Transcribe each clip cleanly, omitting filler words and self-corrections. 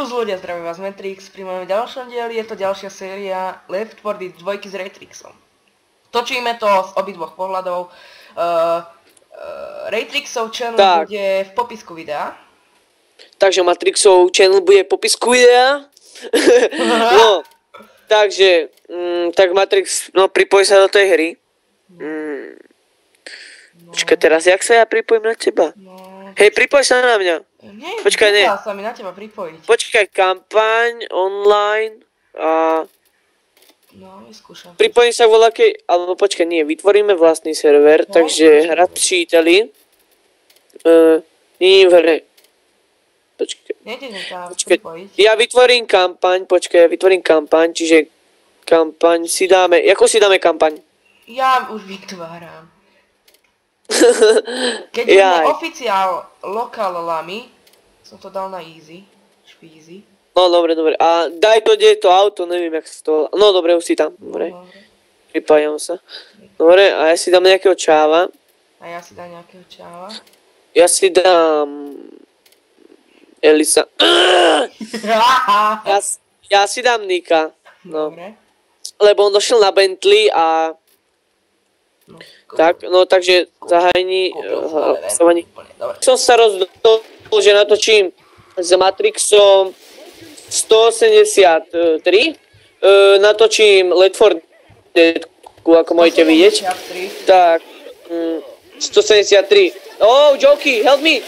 Čus ľudia, zdravím vás Matrix, pri mojom ďalšom dieli je to ďalšia séria Left 4 Dead 2 s Raytrixom. Točíme to z obidvoch pohľadov. Raytrixov channel bude v popisku videa. Takže Matrixov channel bude v popisku videa. No, takže, tak Matrix, no pripoj sa do tej hry. Počkaj, teraz jak sa ja pripojím na teba? Hej, pripoj sa na mňa. Nie, počkaj, nie. Sa mi na teba pripojiť. Počkaj, kampaň, online a... No, vyskúšam. Pripojím sa k voľakej, alebo počkaj, nie, vytvoríme vlastný server, no, takže hra příteli. Nie v hre. Počkaj. Nejde sa pripojiť. Ja vytvorím kampaň, počkaj, ja vytvorím kampaň, čiže kampaň si dáme, ako si dáme kampaň? Ja už vytváram. Keď je oficiál lokal lami, som to dal na easy, špízy. No dobre, dobre, a daj to, kde je to auto, neviem jak sa to... No dobre, už si tam, dobre. Pripájam sa. Dobre, a ja si dám nejakého čáva. A ja si dám nejakého čáva. Ja si dám... Elisa. Ja si dám Nika. No. Dobre. Lebo on došiel na Bentley a... Tak, no takže zahajni hlasovanie. Som sa rozhodol, že natočím s Matrixom 173. Natočím Left 4 Dead, ako môžete vidieť. Tak, 173. Oh, Joky, help me!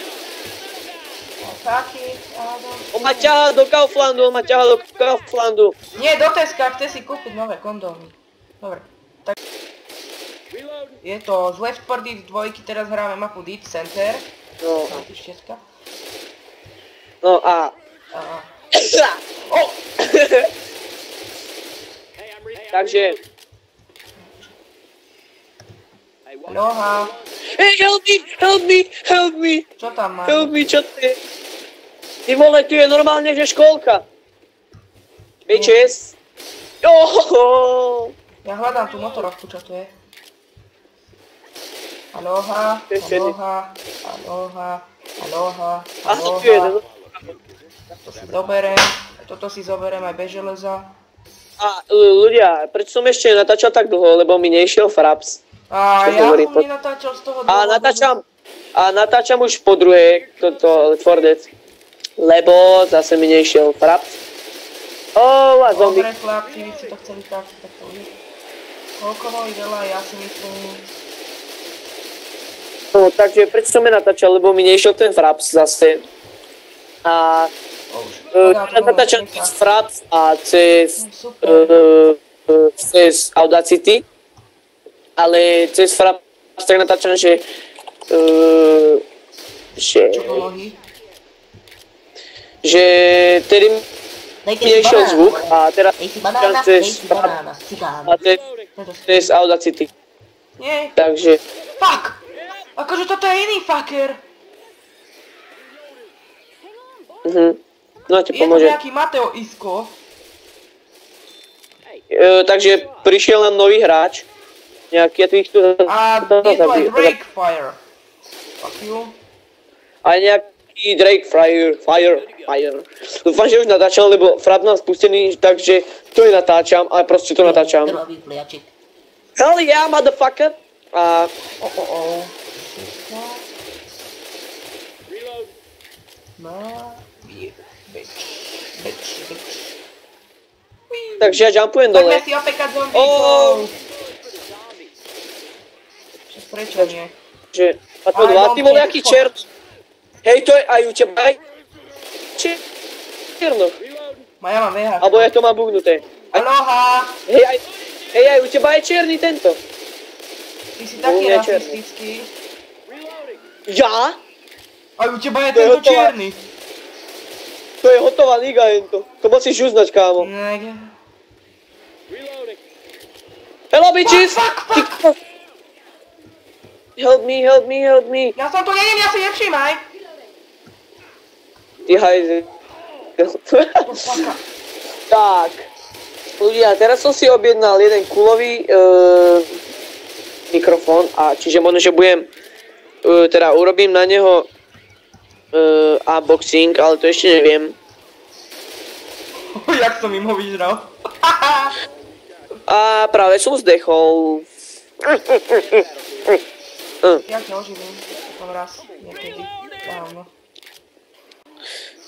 On ma ťahá do Kauflandu, Nie, do Teska, chce si kúpiť nové kondómy. Dobre, tak... Je to z Left 4 Dead 2, teraz hráme mapu Dead Center. No. No a... Takže... Aloha. Hey, help me! Čo tam máš? Help me, čo to je? Ty vole, tu je normálne, že školka. Bitches. Ohoho. Ja hľadám tú motorovku, čo tu je. Aloha. Toto si zoberiem aj bez železa. A ľudia, prečo som ešte natáčal tak dlho, lebo mi nešiel fraps. A ja som nenatáčal z toho dlho. A natáčam už po druhé, toto Left 4 Dead. Lebo zase mi nešiel fraps. A zombie. Dobre chlapci, vy si to chceli tak to je. Koľko boli veľa, ja si myslím... No, takže prečo som natáčal, lebo mi nešiel ten fraps zase. A... natáčam cez fraps a cez Audacity. Ale cez fraps tak natáčam, že... Že tedy mi nešiel zvuk a teraz cez fraps a cez Audacity. Nie. Takže... Fuck! Akože toto je iný fucker. No ti Je pomôže. to nejaký Mateo Isko. Takže prišiel nám nový hráč. Nejaký tu... A je to aj Drake Fire. Fuck you. A nejaký Drake Fire. Dúfam, že už natáčal, lebo frap nám spustený, takže to je natáčam, ale proste to natáčam. Hell yeah, motherfucker. A... Takže ja jumpujem dole. Poďme si opekať zombíkov. Prečo nie? A to dva, ty vole, aký čert. Hej, to je aj u teba, aj čierno. Ja mám VH. Alebo ja to mám bugnuté. Aloha. Hej, aj u teba je čierny tento. Ty si taký rasistický. Ja? Aj u teba je tento čierny. To je hotová liga jento. To musíš uznať, kámo. Hello, bitches! Fuck! Help me. Ja som tu neviem, ja si nevšímaj. Ty hajze. Tak. Ľudia, teraz som si objednal jeden kulový mikrofón a čiže možno, že budem teda urobím na neho unboxing, ale to ešte neviem. Jak som im ho vyžral. A práve som zdechol. Ja ťa oživím. Potom raz. Niekedy. Dávno.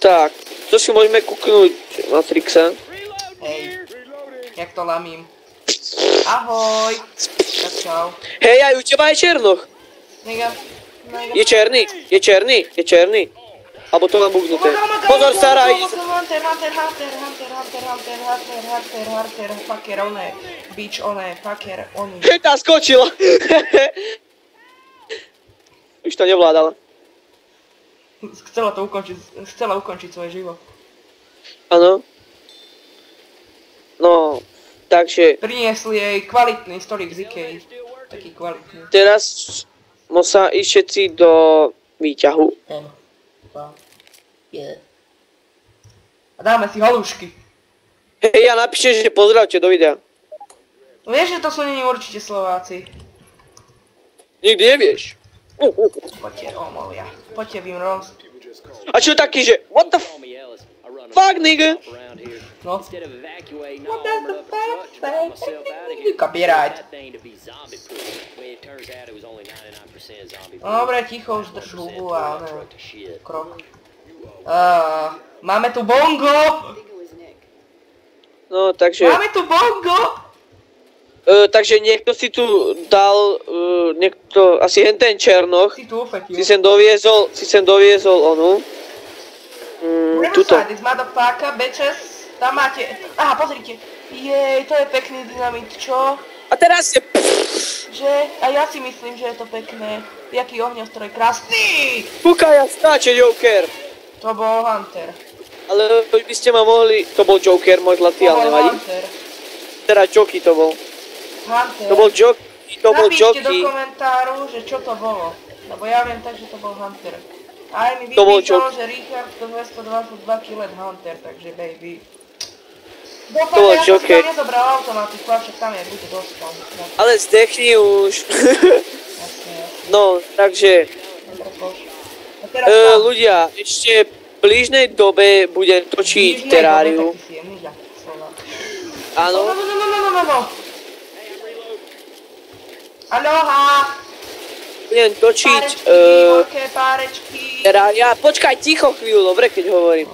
Tak, to si môžeme kúknúť Matrixa. Hej. Jak to lamím. Ahoj. Tak čau. Hej, aj u teba je černoch. Nega. Je černý, je černý, je černý. Alebo to mám bugnuté. Pozor, Sara, ide. Hunter, fucker, oné. Bitch, oné, fucker, oni. Hej, tá skočila. Už to nevládala. Chcela ukončiť svoj život. Áno. No, takže... Priniesli jej kvalitný stolík z Ikei. Taký kvalitný. Teraz musia ísť všetci do výťahu. A dáme si halušky. Hej, ja napíšem, že pozdravte do videa. Vieš, že to sú neni určite Slováci. Nikdy nevieš. Poďte, omovia. Poďte, Wim Rose. A čo taký, že what the fuck, nigga? No. What the fuck? Copyright. Dobre, ticho, už drž hubu a krok. Máme tu bongo! No, takže... Máme tu bongo! Takže niekto si tu dal, niekto, asi ten černoch, Si tu ufetil. si sem doviezol onu. Tuto. This motherfucker, bitches. Tam máte, aha, pozrite. Jej, to je pekný dynamit, čo? A teraz je... Že? A ja si myslím, že je to pekné. Jaký ohňostroj, krásny! Kúkaj, ja skáče Joker. To bol Hunter. Ale by ste ma mohli, to bol Joker, môj zlatý, ale nevadí. Hunter. Teda Joky to bol. Hunter. To bol Joky, to bol Napíšte do Joky. komentáru, že čo to bolo. Lebo ja viem tak, že to bol Hunter. Aj mi To bol vypísal, Joky. že Richard to 222 kg Hunter, takže baby. To bol Dúfam, ja som Joky. tam nezobral automatiku, avšak tam je, bude dostal. Ale zdechni už. Jasne. No, takže, Dobre, poď. A teraz tam. ľudia, ešte v blížnej dobe budem točiť teráriu. Áno. No. Aloha! Budem točiť Párečky. terária. Počkaj, ticho chvíľu, dobre, keď hovorím.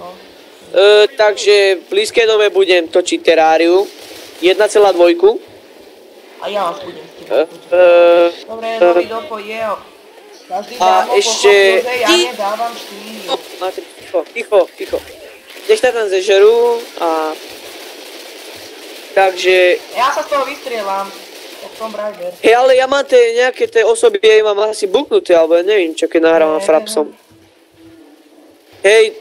Takže v blízkej dobe budem točiť teráriu 1,2. A ja vás budem s tým. Dobre, nový dopo, jejo. Každý A dá ho ešte- pochopil, že ja nedávam štýl. Máte, ticho. Nech sa tam zežerú a... Takže... Ja sa z toho vystrieľam. Jak Tomb Raider. Hej, ale ja mám nejaké tie osoby, ja mám asi buknuté, alebo ja neviem čo, keď nahrávam Frapsom. Hej,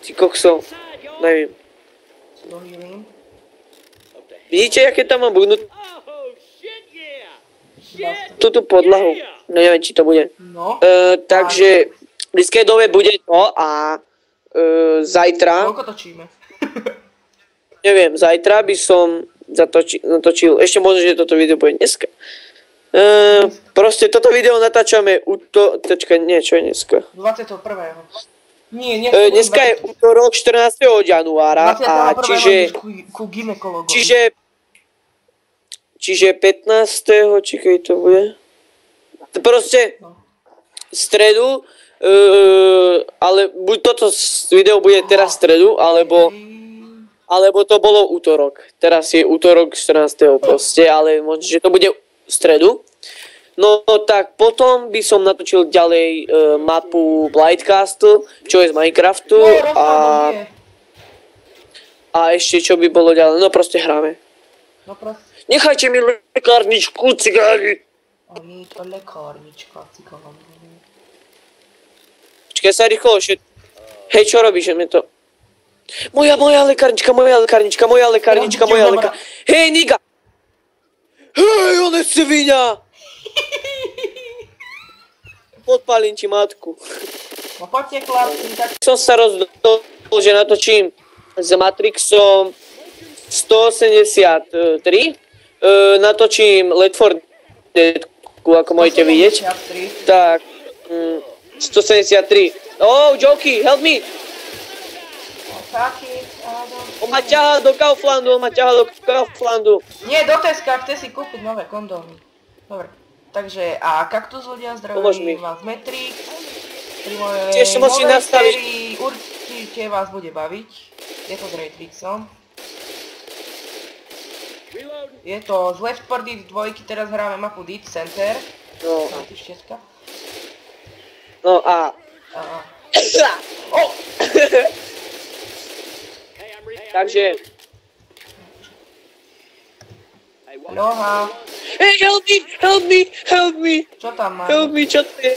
ty kokso, neviem. Dohýlim. Vidíte, aké tam mám buknuté? Túto podlahu, no neviem, či to bude. No. Takže v blízkej dobe bude to a zajtra, Koľko točíme? neviem, zajtra by som natočil, ešte možno, že toto video bude dneska. Proste toto video natáčame nie, čo je dneska? 21. Nie, Dneska je útorok 14. januára a čiže 15. čakaj, to bude? Proste v stredu, ale buď toto video bude teraz v stredu, alebo to bolo útorok. Teraz je útorok 14. proste, ale možno, že to bude v stredu. No tak potom by som natočil ďalej mapu Blight Castle, čo je z Minecraftu a ešte čo by bolo ďalej, no proste hráme. No proste. Nechajte mi lekárničku, cigári. A my to lekárnička, cigári. Počkaj sa rýchlo, hej, čo robíš, že mi to... Moja lekárnička. Hej, niga! Hej, on je svinia! Podpálím ti matku. No poďte chlapci, tak... Som sa rozhodol, že natočím s Matrixom 173. Natočím Left 4 Dead, ako môžete vidieť. Tak, 173. Oh, Joky, help me! Fuck it, On ma ťahá do Kauflandu, Nie, do Teska, chce si kúpiť nové kondómy. Dobre, takže a kaktus ľudia, Pomôž mi. zdravím vás Matrix. Pri mojej Ešte musím novej nastaviť. sérii určite vás bude baviť. Je to s Raytrixom. Je to z Left 4 Dead 2, teraz hráme mapu Dead Center. No. A. No a... Oh! Takže... Aloha. Hey, help me! Čo tam máš? Help me, čo to je?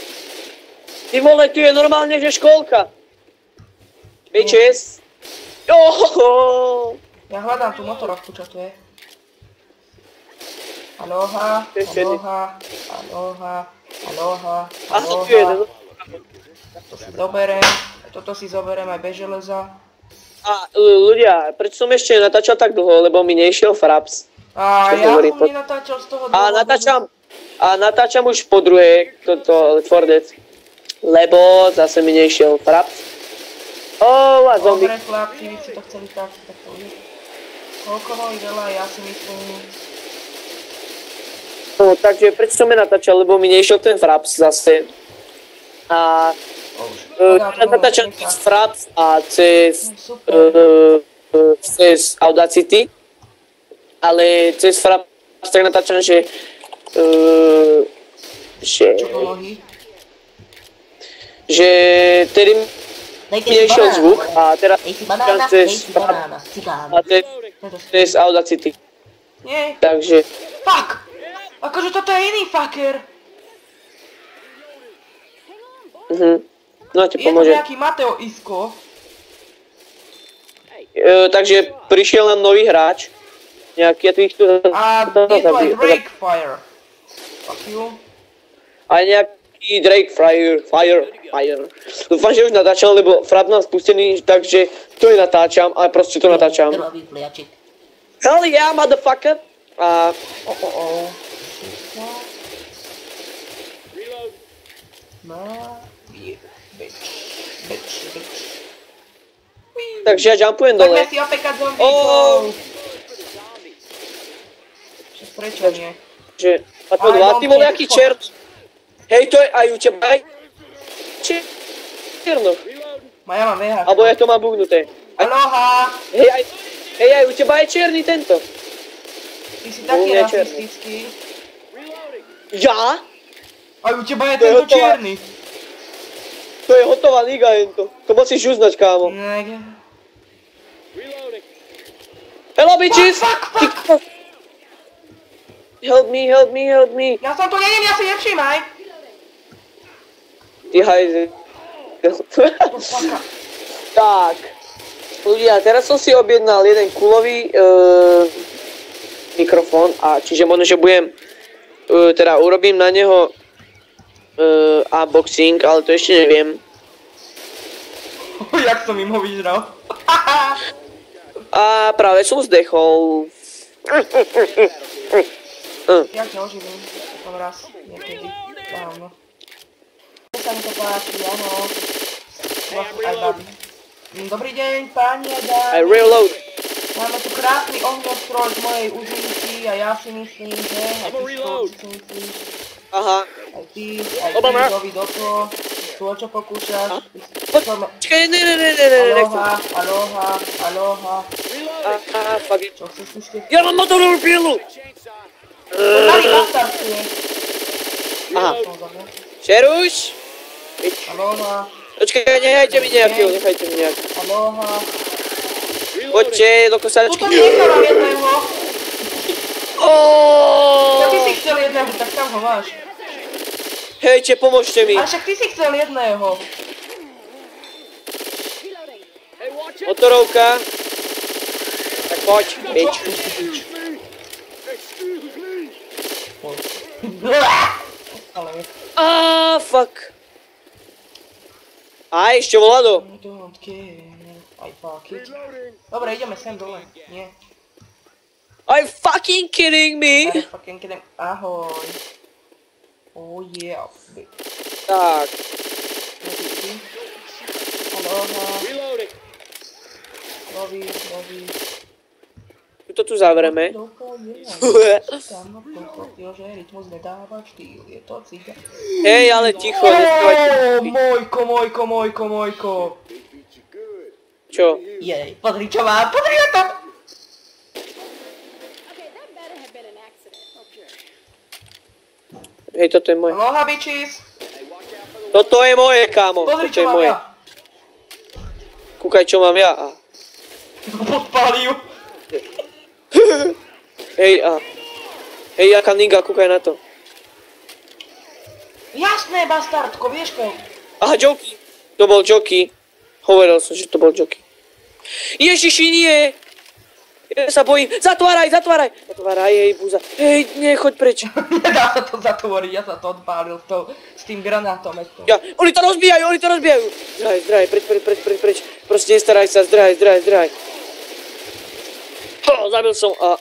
Ty vole, tu je normálne, že školka. Bitches. Ohoho. Ja hľadám tú motorovku, čo tu je. Aloha. Aha, tu je jeden. Toto si zoberiem aj bez železa. A ľudia, prečo som ešte natáčal tak dlho, lebo mi nešiel fraps. A ja som nenatáčal z toho dôvodu. A natáčam už po druhé, toto Left 4 Dead. Lebo zase mi nešiel fraps. A zombie. Dobre chlapci, vy si to chceli tak to je. Koľko mojich veľa, ja si myslím... No, takže prečo som natáčal, lebo mi nešiel ten fraps zase. A... natáčam cez fraps a cez Audacity. Ale cez fraps tak natáčam, že... Čo po nohy? Že tedy mi nešiel zvuk a teraz cez Audacity. Nie. Takže... Fuck! Akože toto je iný fucker. No ti Je to pomôže. nejaký Mateo Isko. Takže prišiel nám nový hráč. Nejaký, ja tu ich tu... A je to aj Drake Fire. Fuck you. Aj nejaký Drake Fire. Dúfam, že už natáčam, lebo frap nám spustený, takže to je natáčam, ale proste to natáčam. Hell yeah, motherfucker! A... Takže ja jumpujem dole. Poďme si opekať zombíkov. Prečo nie? Že... A to dva, ty vole, aký čert. Hej, to je aj u teba, aj... Čierno. Ja mám VH. Alebo ja to mám bugnuté. Aloha. Hej, aj u teba je čierny tento. Ty si taký rasistický. Ja? Aj u teba je tento čierny. To je hotová liga jento. To musíš uznať, kámo. Hello, bitches! Fuck! Help me. Ja som tu neviem, ja si nevšímaj. Ty hajze. Tak. Ľudia, teraz som si objednal jeden kulový mikrofón a čiže možno, že budem teda urobím na neho unboxing, ale to ešte neviem. Jak som im ho vyžral. A práve som zdechol. Ja ťa oživím, potom raz, niekedy, dávno. Sa mi to páči, áno. Aj babi. Dobrý deň, páni a dámy. I reload. Máme tu krásny ohňostroj z mojej uzinky a ja si myslím, že... Aj ty si myslíš. Aha. Aj ty, Dovi do toho. Tu čo pokúšaš. Počkaj, ne. Aloha. Fuck it. Čo chceš ešte? Ja mám motorovú pilu! Tady nastartuje. Aha. Šeruš? Aloha. Počkaj, nechajte mi nejakého. Aloha. Poďte do kosačky. Tuto nechávam jedného. Tak ty si chcel jedného, tak tam ho máš. Hejte, pomôžte mi. A však ty si chcel jedného. Motorovka. Tak poď, bitch. Fuck. A ešte volado. Don't care. I fuck it. Dobre, ideme sem dole. Nie. Are you fucking kidding me? Are fucking kidding. Ahoj. Oh yeah. Tak. Aloha. Nový. To tu zavřeme. Tam pochopil, že rytmus nedává štýl, je to cíka. Hej, ale ticho, Mojko. Čo? Jej, pozri čo mám, pozri na to! Hej, toto je moje. Aloha, bitches! Toto je moje, kámo. Pozri Toto je čo mám moje. ja. Kúkaj, čo mám ja. Podpálil. Hej, jaká niga, kúkaj na to. Jasné, bastardko, vieš ko? Aha, Joky. To bol Joky. Hovoril som, že to bol Joky. Ježiši, nie! Ja sa bojím. Zatváraj! Zatváraj, hej, búza. Hej, nie, choď preč. Nedá sa to zatvoriť, ja sa to odpálil s tým granátom. Ja, oni to rozbijajú. Zdraj, preč. Proste nestaraj sa, zdraj. Zabil som a...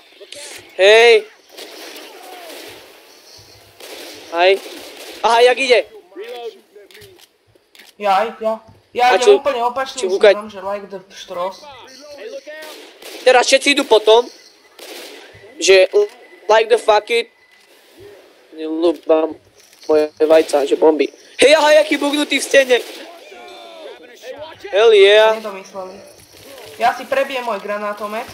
Hej. Aj. Aha, jak ide? Ja idem úplne opačným smerom, že like the štros. Teraz všetci idú potom, že like the fuck it. Neľúbam moje vajca, že bomby. Hej, aha, jaký bugnutý v stene. Hell yeah. Nedomysleli. Ja si prebijem môj granátomet.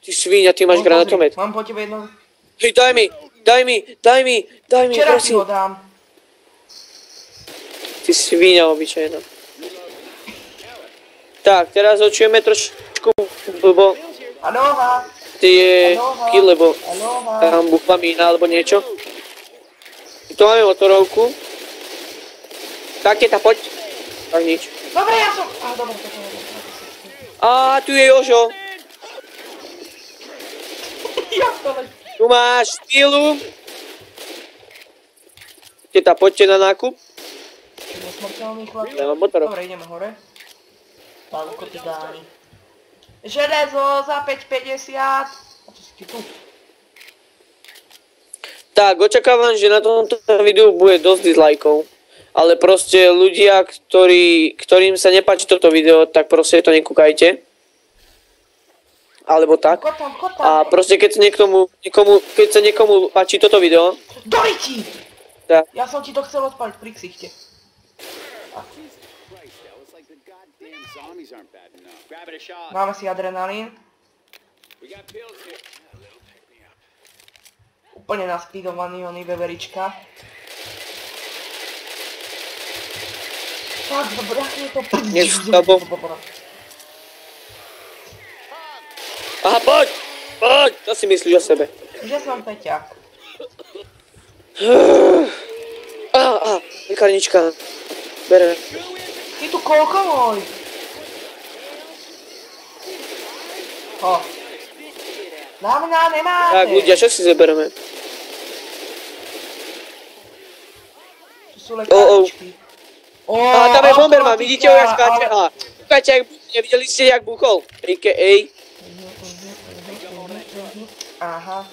Ty svíňa, ty máš granátomet. Mám po tebe jedno... Hej, daj mi, Včera si prosím. ho dám. Ty svíňa obyčajná. Tak, teraz očujeme trošku blbo. Aloha. Tie kill, lebo tam buchla mína alebo niečo. Tu máme motorovku. Tak, teta, poď. Tak nič. Dobre, ja som... dobre, to je... Tu je Jožo. Tu máš stylu. Teta, poďte na nákup. Nesmrteľný chlap. Ja mám motorov. Dobre, ideme hore. Pálko ty dáni. Železo za 5,50. A čo si ti tu? Tak, očakávam, že na tomto videu bude dosť dislikeov. Ale proste ľudia, ktorým sa nepáči toto video, tak proste to nekúkajte. Alebo tak. A proste keď sa niekomu páči toto video... Doriti! Tak. Ja som ti to chcel odpaliť pri ksichte. Máme si adrenalín. Úplne naspídovaný oný veverička. Tak, dobre, je to... Aha, poď! Čo si myslíš o sebe? Že som Peťák. Lekárnička. Bere. Ty tu koľko môj? Na mňa nemáte. Tak, ľudia, čo si zoberieme? Tu sú lekárničky. Tam je Bomberman, vidíte ho, jak skáče? Kúkajte, nevideli ste, jak buchol? A.k.a. Aha.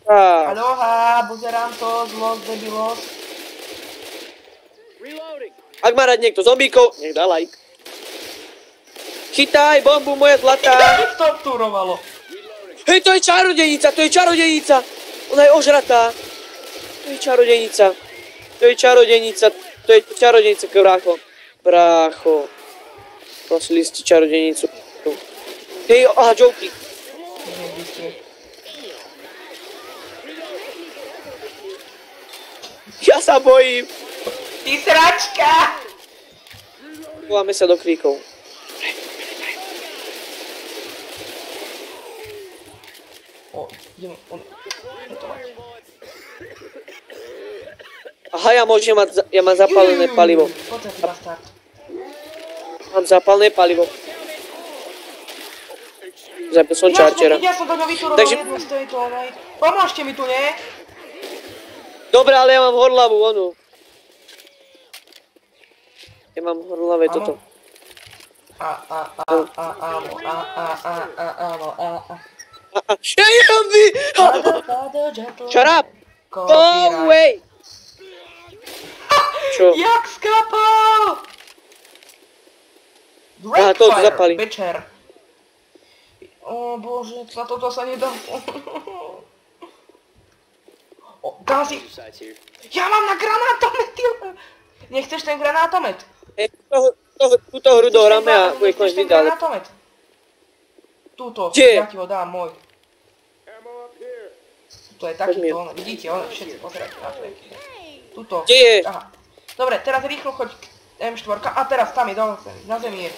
Aloha, buzerám to, zlos, debilos. Ak má rád niekto zombíkov, nech dá like. Chytaj bombu, moja zlatá. Čo to turovalo? Hej, to je čarodejnica. Ona je ožratá. To je čarodejnica, brácho. Prosili ste čarodejnicu. Hej, aha, Joky. Ja sa bojím. Ty sračka! Voláme sa do kríkov. Aha, ja mám zapálené palivo. Poď sa ty bastard. Mám zapálené palivo. Zabil som Chargera. Ja som do ňa vytúroval jednu z tejto onej. Pomôžte mi tu, nie? Dobre, ale ja mám horlavú, onu. Ja mám horlavé toto. Áno. Shut up! Go away! Čo? Jak skápal! Aha, to zapali. Večer. O bože, na toto sa nedá. Dá si... Ja mám na granátomet, nechceš ten granátomet? Túto hru dohráme a bude konec videa. Túto, Kde? ja ti ho dám, môj. Tuto je takýto, vidíte, všetci pozerajte na to. Tuto. Kde je? Aha. Dobre, teraz rýchlo choď k M4 a teraz tam je dole, na zemi je.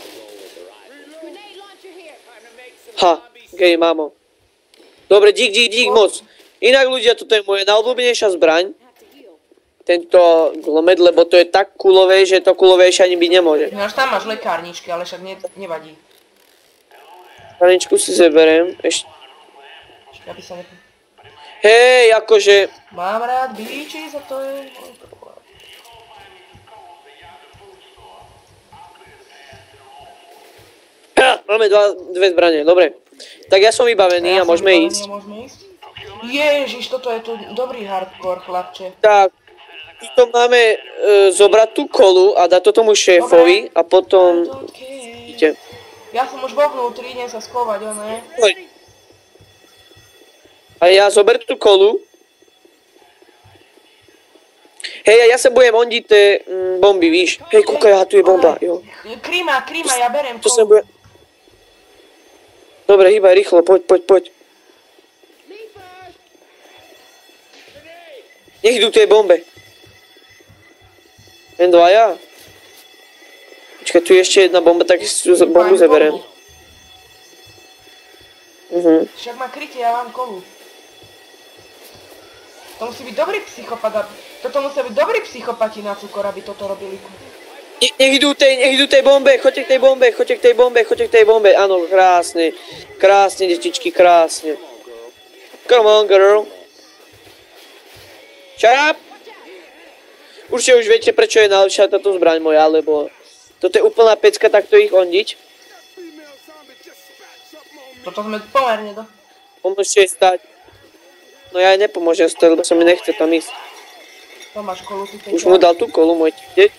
Ha, gej, mámo. Dobre, dík moc. Inak ľudia, toto je moja najobľúbenejšia zbraň. Tento gulomet, lebo to je tak kulové, že to kulovejšie ani byť nemôže. No až tam máš lekárničky, ale však nevadí. Lekárničku si zeberem, ešte. Ja by sa Hej, akože... Mám rád bíči, za to je... Máme dve zbrane, dobre. Tak ja som vybavený a môžeme ísť. Ježiš, toto je tu dobrý hardcore, chlapče. Tak, tu máme zobrať tú kolu a dať to tomu šéfovi a potom... Idete. Ja som už vo vnútri, idem sa skovať, ne? A ja zober tú kolu. Hej, a ja sa budem ondiť tie bomby, víš? Hej, kúkaj, aha, tu je bomba, jo. Kríma, ja berem To sa kolu. bude... Dobre, hýbaj rýchlo, poď. Nech idú tie bombe. Len dvaja. Počkaj, tu je ešte jedna bomba, tak si tú bombu zaberem. Však má krytie, ja mám kolu. To musí byť dobrý psychopat, toto musia byť dobrí psychopati na cukor, aby toto robili. Nech idú tej bombe, choďte k tej bombe, áno, krásne, detičky, krásne. Come on, girl. Shut up! Určite už viete, prečo je najlepšia táto zbraň moja, lebo toto je úplná pecka takto ich ondiť. Toto sme pomerne do... Pomôžte jej stať. No ja jej nepomôžem stať, lebo sa mi nechce tam ísť. To máš kolu, ty Už mu dal tú kolu, môj deť.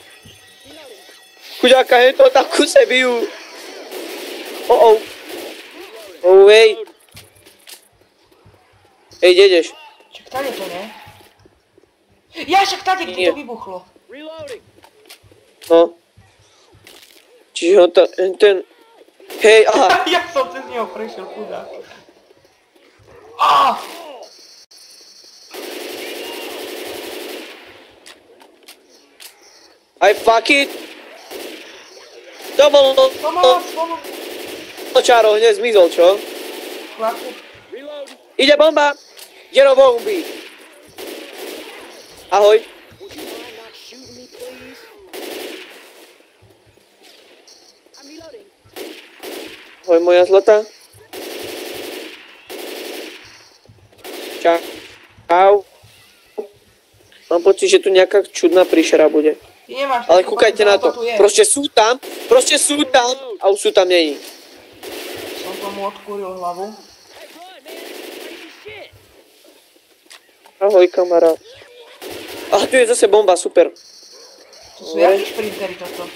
Chuďáka, hej, to tam kuse bijú. Oh, wait. Hej, kde ideš? Však tady to, ne? Ja, však tady, kde to vybuchlo. No. Čiže on ten... Hej, aha. Ja som cez neho prešiel, chudák. Ah! I fuck it. To bolo... Pomoc! Čáro, hneď zmizol, čo? Chlapče. Ide bomba! Kde do bomby? Ahoj. Ahoj, moja zlata. Čau. Mám pocit, že tu nejaká čudná príšera bude. Ale kúkajte na to. Proste sú tam a už sú tam není. Som tomu odkúril hlavu. Ahoj, kamarát. Aha, tu je zase bomba, super. To sú jakí šprintery toto?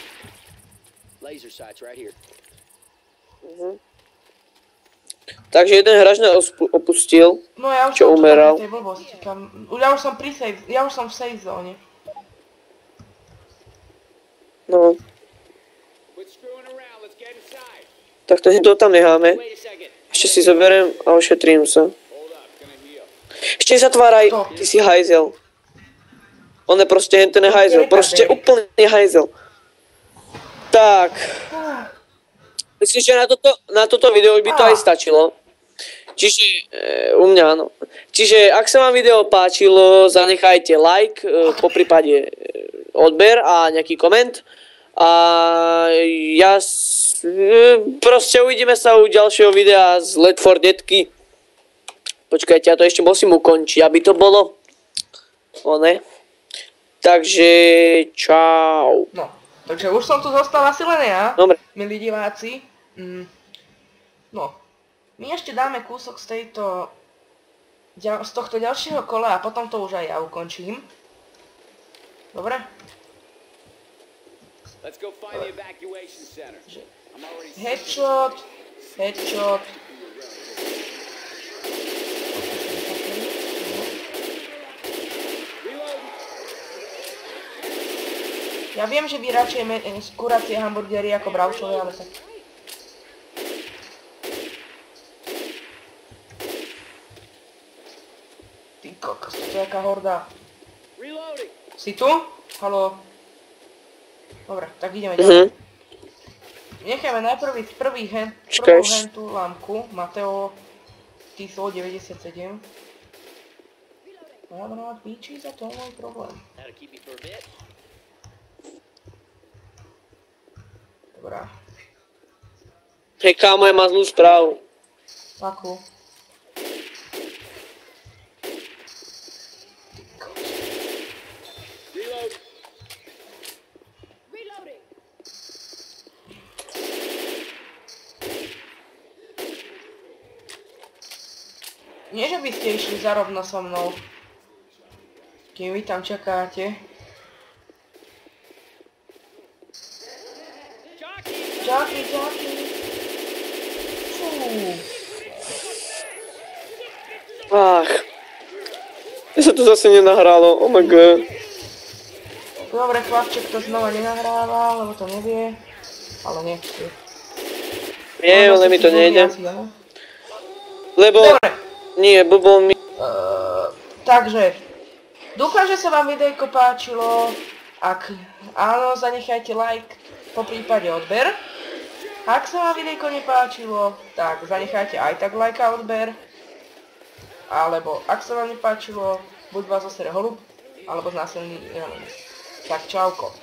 Takže jeden hráč nás opustil, No ja už čo som umeral. tu tej blbosti, ja už som pri save, ja už som v save zóne. No. Tak to tam necháme. Ešte si zoberiem a ošetrím sa. Ešte zatváraj, ty si hajzel. On je proste ten hajzel, proste úplný hajzel. Tak. Myslím, že na toto video by to aj stačilo. Čiže, u mňa áno. Čiže, ak sa vám video páčilo, zanechajte like, poprípade odber a nejaký koment. A ja proste uvidíme sa u ďalšieho videa z Left 4 Deadky. Počkajte, ja to ešte musím ukončiť, aby to bolo. O ne. Takže, čau. No, takže už som tu zostal asi len ja, Dobre. milí diváci. No, my ešte dáme kúsok z tejto z tohto ďalšieho kola a potom to už aj ja ukončím. Dobre? Headshot, headshot. Ja viem, že vy radšej kuracie hamburgery ako bravčové, ale tak... Ty kokos, to je jaká horda. Si tu? Haló? Dobre, tak ideme ďalej. Nechajme najprv prvú hentú lámku, Mateo číslo 97. Ja budem mať píči, za to je môj problém. Dobrá. Hej kámo, ja mám zlú správu. Akú? Nie, že by ste išli zarovno so mnou, kým vy tam čakáte. Jockey. Fú. Ach. Ja sa to zase nenahralo, oh my god. Dobre, chlapček to znova nenahráva, lebo to nevie. Ale nechci. Nie, ale mi to nejde. Lebo... Dobre. Nie, blbol mi... Takže, dúfam, že sa vám videjko páčilo. Ak áno, zanechajte like, po prípade odber. Ak sa vám videjko nepáčilo, tak zanechajte aj tak like a odber. Alebo ak sa vám nepáčilo, buď vás osere holub, alebo znásilný. Tak čauko.